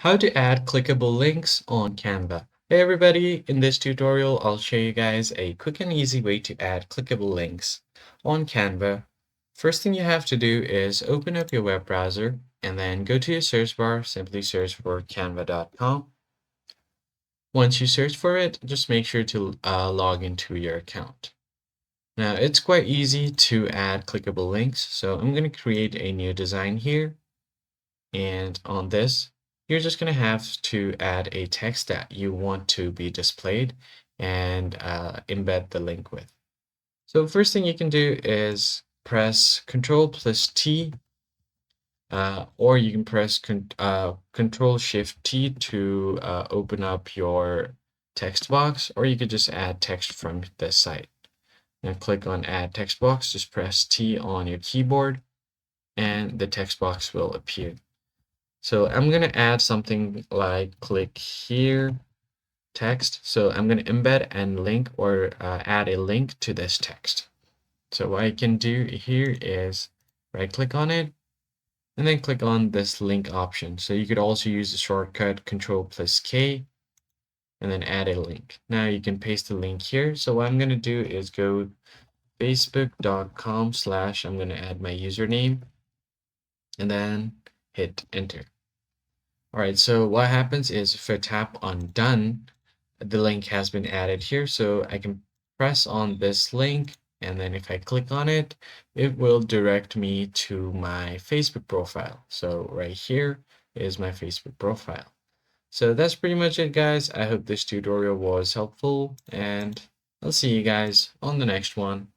How to add clickable links on Canva. Hey everybody, in this tutorial I'll show you guys a quick and easy way to add clickable links on Canva. First thing you have to do is open up your web browser and then go to your search bar, simply search for canva.com. Once you search for it, just make sure to log into your account. Now it's quite easy to add clickable links, so I'm going to create a new design here. And on this, you're just going to have to add a text that you want to be displayed and embed the link with. So first thing you can do is press Control plus T, or you can press Control Shift T to open up your text box, or you could just add text from this site. Now click on Add Text Box, just press T on your keyboard, and the text box will appear. So I'm going to add something like click here text. So I'm going to embed and link or add a link to this text. So what I can do here is right click on it and then click on this link option. So you could also use the shortcut Control plus K and then add a link. Now you can paste the link here. So what I'm going to do is go facebook.com/ I'm going to add my username and then hit enter. All right, so what happens is if I tap on done, the link has been added here. So I can press on this link, and then if I click on it, it will direct me to my Facebook profile. So right here is my Facebook profile. So that's pretty much it, guys. I hope this tutorial was helpful, and I'll see you guys on the next one.